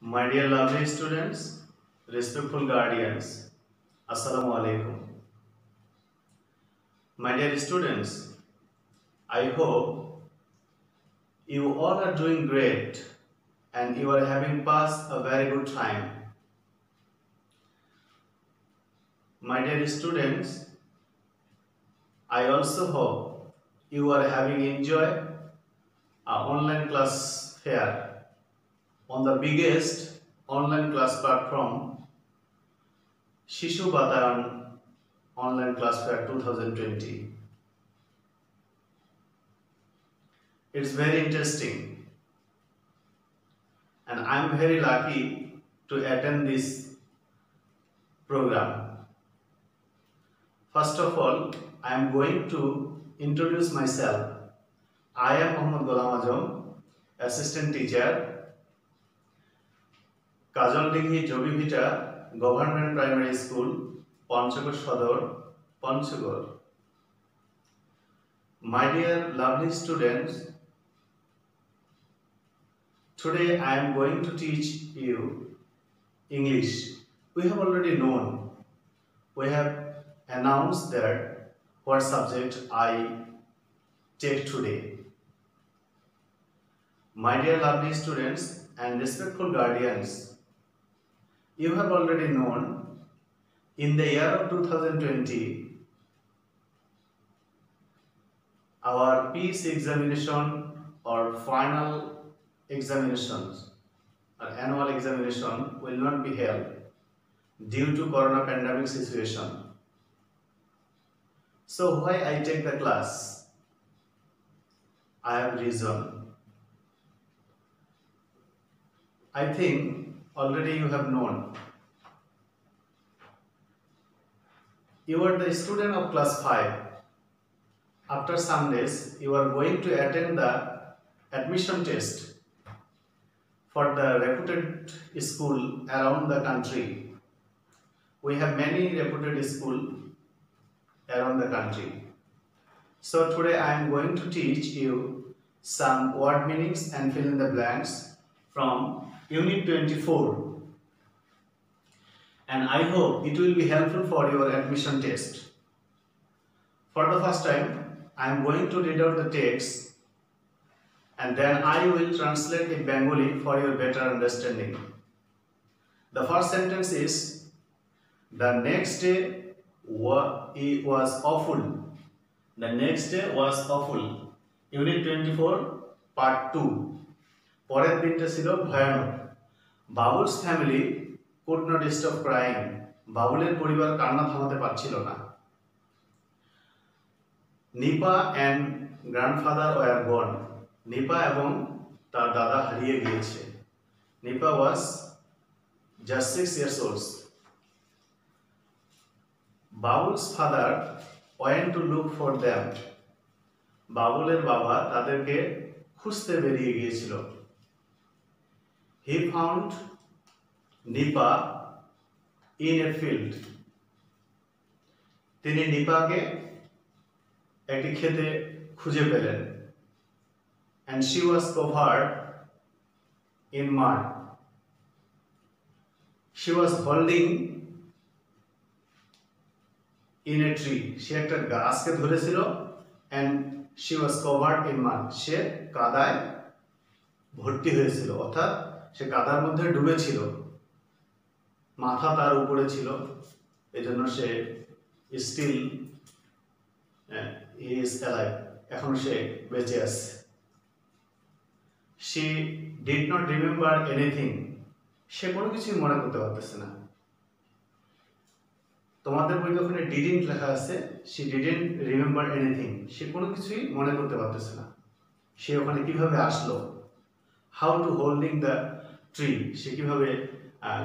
My dear lovely students, respectful guardians, Assalamu alaikum. My dear students, I hope you all are doing great and you are having passed a very good time. My dear students, I also hope you are having enjoyed our online class here on the biggest online class platform, Shishu Batayan Online Class Fair 2020. It's very interesting and I'm very lucky to attend this program. First of all, I am going to introduce myself. I am Mohammad Ghulam Azam, Assistant Teacher, Kajoldighi Jobivita Government Primary School, Panchagor Sodor, Panchagor. My dear lovely students, today I am going to teach you English. We have already known, we have announced that what subject I take today. My dear lovely students and respectful guardians, you have already known in the year of 2020 our PEC examination or final examinations or annual examination will not be held due to corona pandemic situation. So why I take the class? I have reason. I think already you have known. You are the student of class 5. After some days, you are going to attend the admission test for the reputed school around the country. We have many reputed schools around the country. So today I am going to teach you some word meanings and fill in the blanks from Unit 24. And I hope it will be helpful for your admission test. For the first time, I am going to read out the text and then I will translate in Bengali for your better understanding. The first sentence is, the next day was awful. The next day was awful. Unit 24, Part 2. পরের দিনটা ছিল ভয়ানক। Babul's family could not stop crying. বাবুলের পরিবার কান্না থামাতে পারছিল না। Nipa and grandfather were gone. Nipa এবং তার দাদা হারিয়ে গিয়েছে। Nipa was just 6 years old. Babul's father went to look for them. বাবুলের বাবা তাদেরকে খুঁজতে বেরিয়ে গিয়েছিল। He found Nipa in a field. তিনি নিপাকে একটি ক্ষেতে খুঁজে পেলেন। And she was covered in mud. She was holding in a tree. সে একটা গাছকে ধরেছিল and she was covered in mud. সে কাদায় ভর্তি হয়েছিল, অর্থাৎ সে কাদার মধ্যে ডুবে ছিল, মাথা তার উপরে ছিল, এজন্য সে still he is alive. এখন সে বেঁচে আছে। She did not remember anything. সে কোনো কিছুই মনে করতে পারতেছে না। তোমাদের বইতে ওখানে didn't লেখা আছে, she didn't remember anything. সে কোনো কিছুই মনে করতে পারতেছে না। সে ওখানে কিভাবে আসলো? How to holding the tree? সে কিভাবে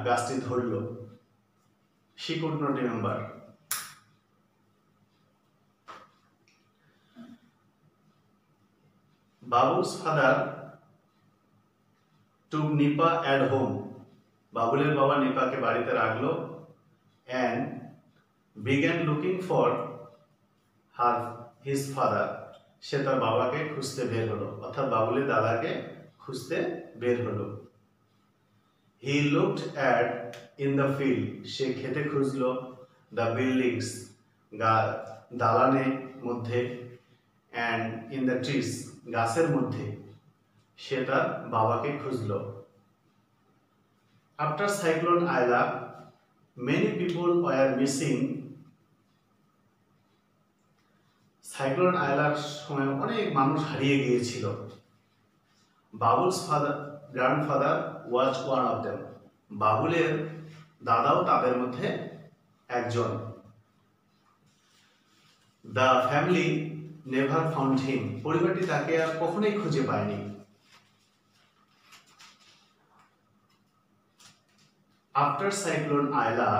গাছটি ধরলো? She could not remember. Babul's father took Nipa at home. বাবুলের বাবা নিপাকে বাড়িতে রাখলো and began looking for his father. সে তার বাবাকে খুঁজতে বের হলো, অর্থাৎ বাবুলের দাদাকে খুঁজতে বের হলো। He looked at in the field. সে খেতে খুঁজলো the buildings দালানের মধ্যে and in the trees গাছের মধ্যে সে তার বাবাকে খুঁজলো। After Cyclone Aila, many people were missing. Cyclone আইলার সময় অনেক মানুষ হারিয়ে গিয়েছিল। Babul's grandfather was one of them. বাবুলের দাদাও তাদের মধ্যে একজন। The family never found him. পরিবারটি তাকে আর কখনোই খুঁজে পায়নি। After Cyclone Aila,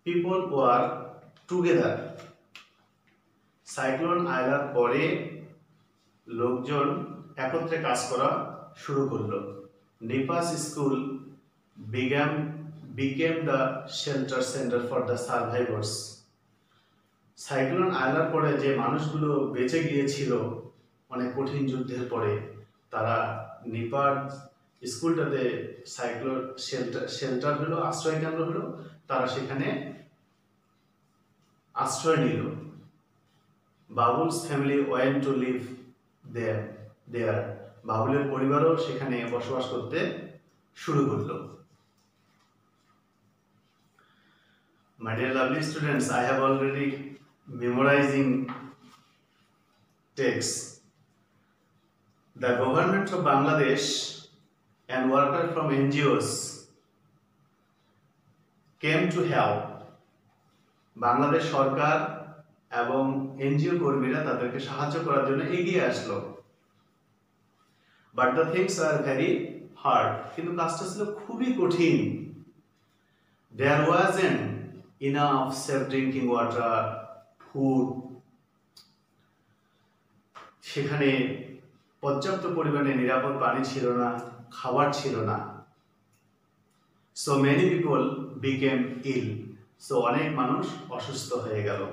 people were together. Cyclone আইলার পরে লোকজন একত্রে কাজ করা শুরু করলো। নিপাস school became the shelter center for the survivors. Cyclone আইলার পরে যে মানুষগুলো বেঁচে গিয়েছিল অনেক কঠিন যুদ্ধের পরে, তারা নিপাস স্কুলটাতে সাইক্লোন শেল্টার হলো, আশ্রয় কেন্দ্র হলো, তারা সেখানে আশ্রয় নিল। Babul's family went to live there. বাবুলের পরিবারও সেখানে বসবাস করতে শুরু করলো। My dear lovely students, I have already memorizing text. The government of Bangladesh and workers from NGOs came to help. Bangladesh সরকার এবং এনজিও কর্মীরা তাদেরকে সাহায্য করার জন্য এগিয়ে আসলো। But the things are very hard. কিন্তু কাজটা ছিল খুবই কঠিন। There wasn't enough safe drinking water, food. সেখানে পর্যাপ্ত পরিমাণে নিরাপদ পানি ছিল না, খাবার ছিল না। সো মেনি পিপল বিকেম ইল। সো অনেক মানুষ অসুস্থ হয়ে গেল।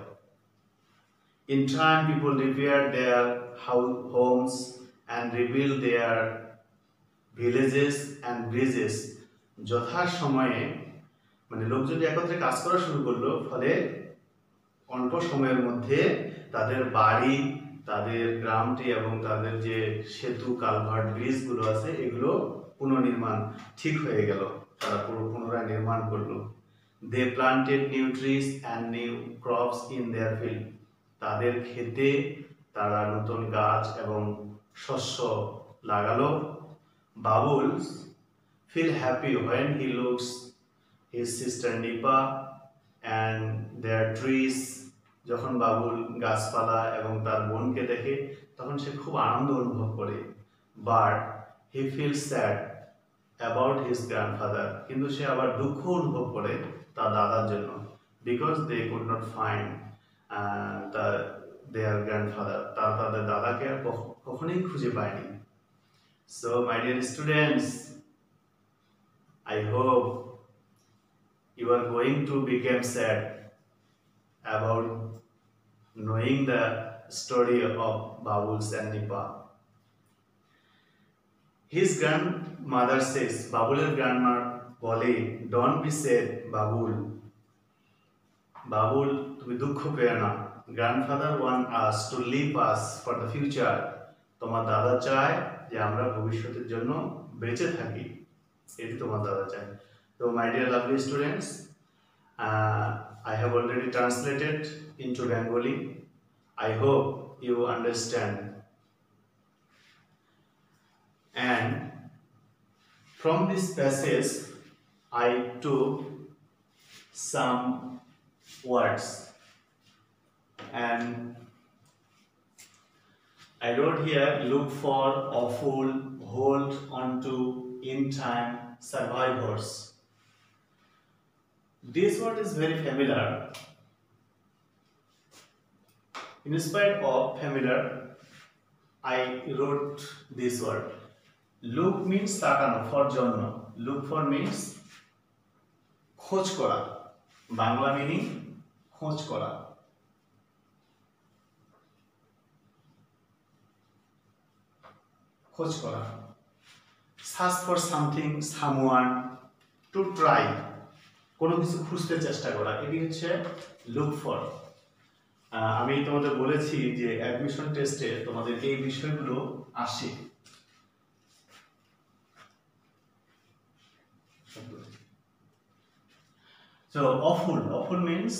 In time, people repaired their homes and rebuilt their villages and bridges. যথাসময়ে মানে লোকজন একত্রে কাজ করা শুরু করলো, ফলে অল্প সময়ের মধ্যে তাদের বাড়ি, তাদের গ্রামটি এবং তাদের যে সেতু, কালভার্ট, ব্রিজগুলো আছে এগুলো পুনর্নির্মাণ ঠিক হয়ে গেল। তারা পুনরায় নির্মাণ করলো। They planted new trees and new crops in their field. তাদের ক্ষেতে তারা নতুন গাছ এবং শস্য লাগালো। Babul's feel happy when he looks his sister Nipa and their trees. যখন বাবুল গাছপালা এবং তার বোনকে দেখে তখন সে খুব আনন্দ অনুভব করে। But he feels sad about his grandfather. কিন্তু সে আবার দুঃখ অনুভব করে তার দাদার জন্য। Because they could not find their grandfather. তাদের দাদাকে আর কখনোই খুঁজে পায়নি। So my dear students, I hope you are going to become sad about knowing the story of Babuls and Nipa. His grandmother says, Babuler grandma বলে, don't be sad, Babul. Babul, তুমি দুঃখ পেও না। Grandfather want us to leave us for the future. তোমার দাদা চায় যে আমরা ভবিষ্যতের জন্য বেঁচে থাকি, এটি তোমার দাদা চায়। So my dear lovely students, I have already translated into Bengali. I hope you understand. And from this passage, I took some words and I wrote here, look for, awful, hold onto, in time, survivors. This word is very familiar. In spite of familiar, I wrote this word. Look means তাকানো, for জন্য. Look for means খোঁজ করা। Bangla meaning খোঁজ করা। খোঁজ করা। Search for something, someone, to try, কোনো কিছু খুঁজতে চেষ্টা করা, এটি হচ্ছে লুক ফর। আমি তোমাদের বলেছি যে অ্যাডমিশন টেস্টে তোমাদের এই বিষয়গুলো আসে। So awful means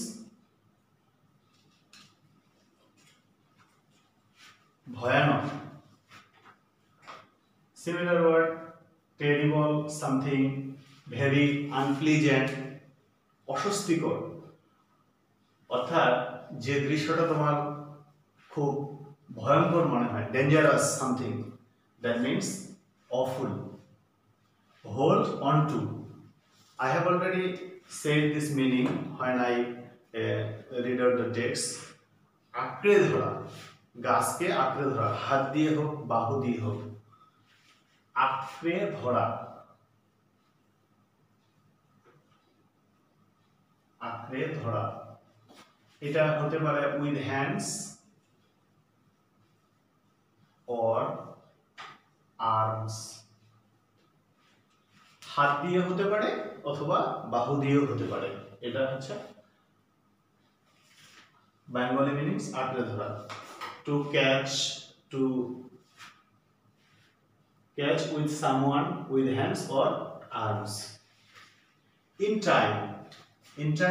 ভয়ানক। Similar word terrible, something very unpleasant, অস্বস্তিকর, অর্থাৎ যে দৃশ্যটা তোমার খুব ভয়ঙ্কর মনে হয়, dangerous something, that means awful. Hold on to, I have already said this meaning when I read out the text. আঁকড়ে ধরা, গাছকে আঁকড়ে ধরা, হাত দিয়ে হোক বাহু দিয়ে হোক, আঁকড়ে ধরা, আঁকড়ে ধরা, এটা হতে পারে উইথ হ্যান্ডস অর আর্মস, হাত দিয়ে হতে পারে অথবা বাহু দিয়েও হতে পারে। এটা হচ্ছে বেঙ্গলি মিনিংস আঁকড়ে ধরা। To catch with someone with hands or arms. In time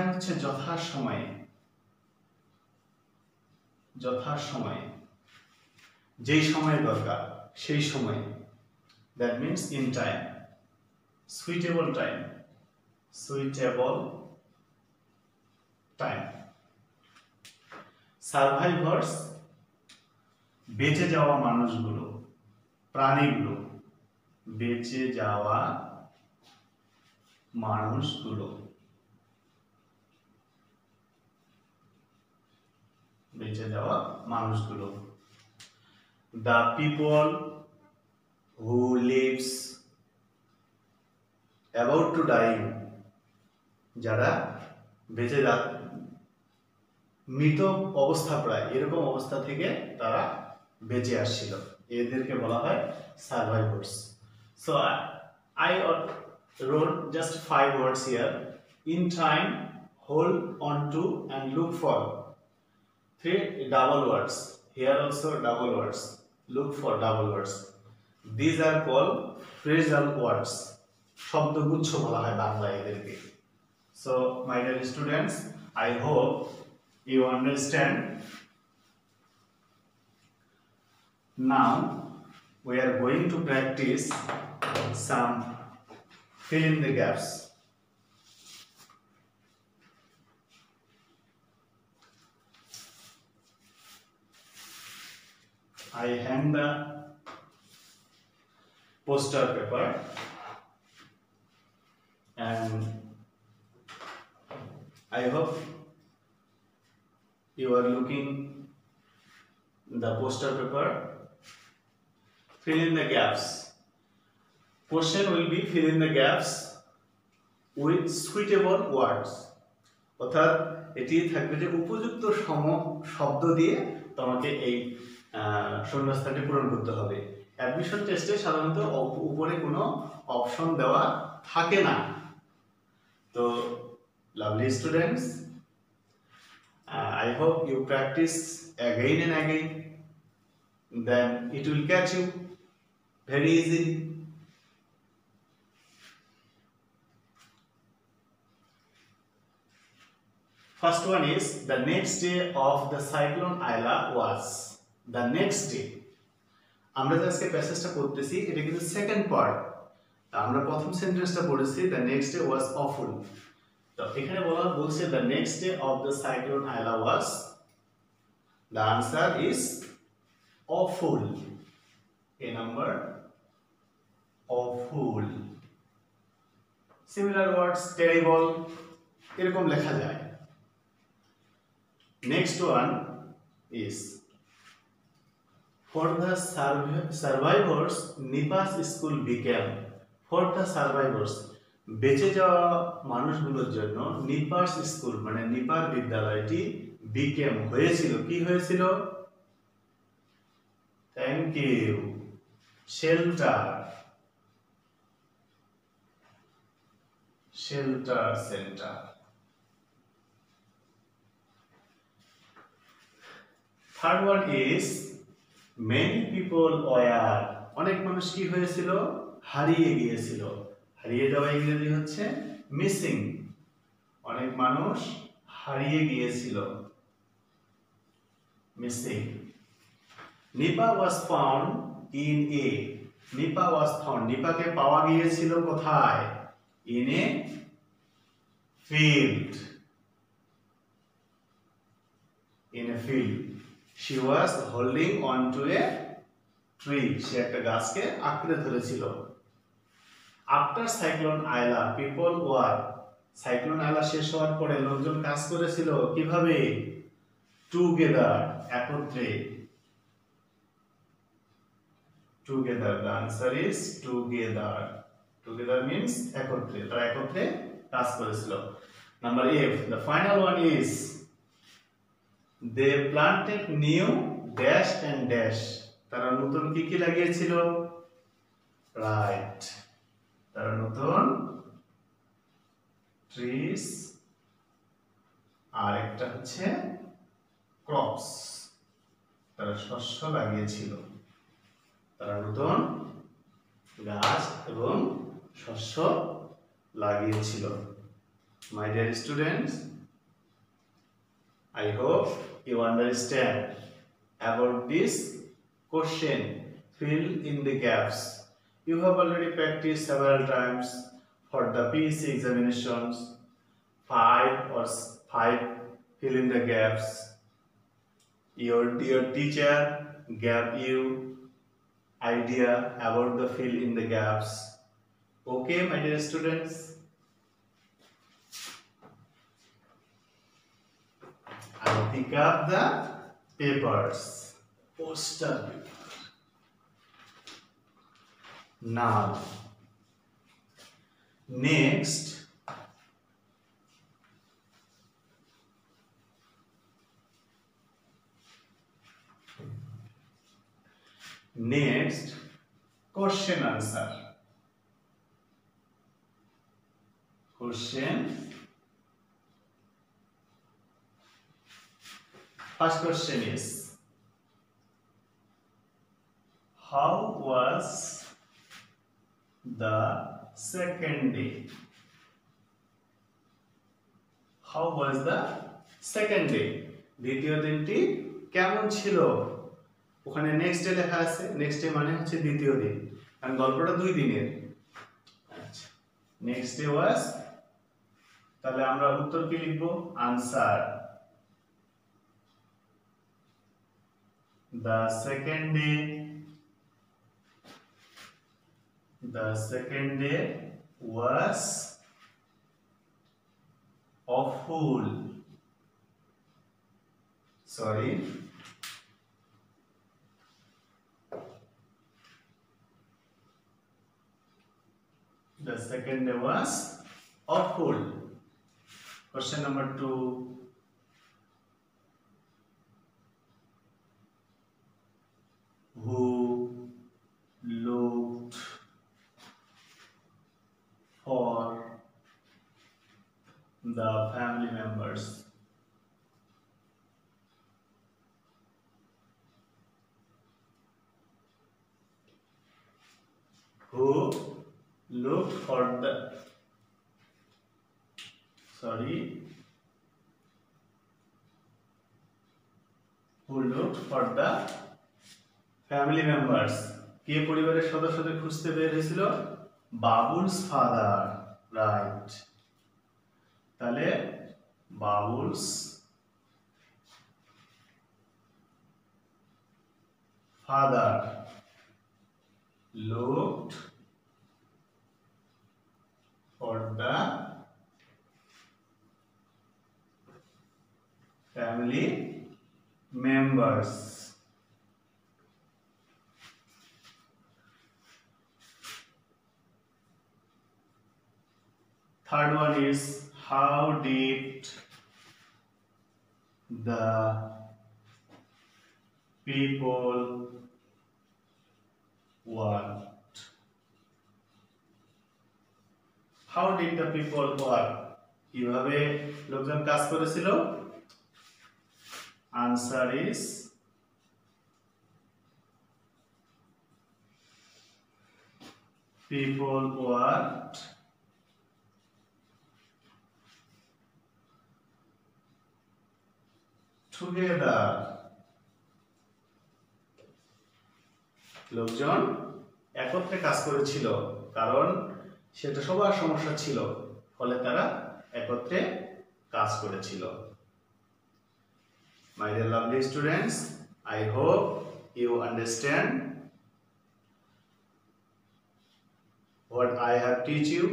হচ্ছে যথাসময়ে, যথাসময়ে, যেই সময় দরকার সেই সময়ে, that means in time. Suitable time, survivors, বেঁচে যাওয়া মানুষগুলো, প্রাণীগুলো, বেঁচে যাওয়া মানুষগুলো, বেঁচে যাওয়া মানুষগুলো। The people who lives about to die, যারা বেঁচে মৃত অবস্থা প্রায় এরকম অবস্থা থেকে তারা বেঁচে আসছিল, এদেরকে বলা হয় survivors. So I wrote just 5 words here. In time, hold on to and look for. 3 double words. Here also double words. Look for double words. These are called phrasal words. শব্দগুচ্ছ বলা হয় বাংলায় এদেরকে। So my dear students, I hope you understand. Now we are going to practice some fill in the gaps. I hand the poster paper and I hope you are looking the poster paper. Fill in the gaps. Question will be fill in the gaps with suitable words. অর্থাৎ এটি থাকবে যে উপযুক্ত শব্দ দিয়ে তোমাকে এই শূন্যস্থানটি পূরণ করতে হবে। অ্যাডমিশন টেস্টে সাধারণত উপরে কোনো অপশন দেওয়া থাকে না। তো lovely students, I hope you practice again and again, then it will catch you very easily. First one is the next day of the cyclone Aila was. The next day. আমরা যে আজকে প্যাসেজটা পড়তেছি এটা কিন্তু সেকেন্ড পার্ট। আমরা প্রথম সেন্টেন্সটা পড়েছি the next day was awful. তো এখানে বলছে the next day of the cyclone Aila was. The answer is awful. A number awful. Similar words terrible এরকম লেখা যায়। Next one is for the survivors Nipas school became. For the survivors বেঁচে যাওয়া মানুষগুলোর জন্য নিপাস স্কুল মানে নিপার বিদ্যালয়টি became হয়েছিল। কি হয়েছিল? Thank you. Shelter, shelter center. Third one is many people were, অনেক মানুষ কি হয়েছিল, হারিয়ে গিয়েছিল। হারিয়ে যাওয়া ইংরেজি হচ্ছে মিসিং। অনেক মানুষ হারিয়ে গিয়েছিল, missing. Nipa was found in a, Nipa was found, নিপাকে পাওয়া গিয়েছিল কোথায়, in a field, in a field. She was holding on to a tree, সে একটা গাছকে আঁকড়ে ধরেছিল। After cyclone Aila, people were, cyclone Aila শেষ হওয়ার পরে লোকজন কাজ করেছিল কিভাবে, together, একত্রে। Together, the answer is together. Together means একত্রে, তারা একত্রে কাজ করেছিল। Number F, the final one is they planted new dash and dash, তারা নতুন কি কি লাগিয়েছিল, রাইট, তারা নতুন ট্রিজ আর একটা হচ্ছে ক্রপস, তারা শস্য লাগিয়েছিল, তারা নতুন গাছ এবং শস্য লাগিয়েছিল। My dear students, I hope you understand about this question. Fill in the gaps. You have already practiced several times for the PEC examinations. 5 fill in the gaps. Your dear teacher gave you idea about the fill in the gaps. Okay, my dear students. I will pick up the papers, poster paper. Now, next, question answer. Question. First question is, how was the second day? How was the second day? দ্বিতীয় দিনটি কেমন ছিল? ওখানে next day লেখা আছে, next day মানে হচ্ছে দ্বিতীয় দিন, কারণ গল্পটা 2 দিনের। আচ্ছা, নেক্সট ডে ওয়াজ, তাহলে আমরা উত্তর কি লিখব, answer. The second day was awful. Sorry. The second day was awful. Question number 2. Who looked for the family members? Who looked for the, who looked for the family members? কে পরিবারের সদস্যদের খুঁজতে বের হয়েছিল? Babul's father, right. তাহলে Babul's father looked for the family members. Third one is, how did the people want? How did the people work? কিভাবে লোকজন কাজ করেছিল? Answer is people worked together. লোকজন একত্রে কাজ করেছিল কারণ সেটা সবার সমস্যা ছিল, ফলে তারা একত্রে কাজ করেছিল। My dear lovely students, I hope you understand what I have teach you.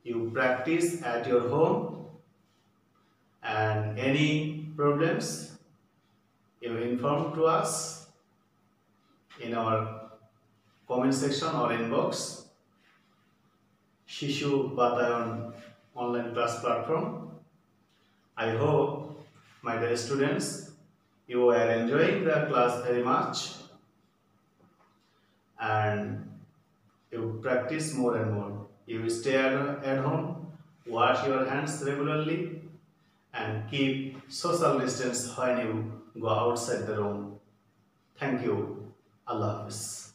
You practice at your home, and any problems you inform to us in our comment section or inbox. Shishu Batayon online class platform. I hope, my dear students, you are enjoying the class very much and you practice more and more. You stay at home, wash your hands regularly and keep social distance when you go outside the room. Thank you. Allah Hafiz.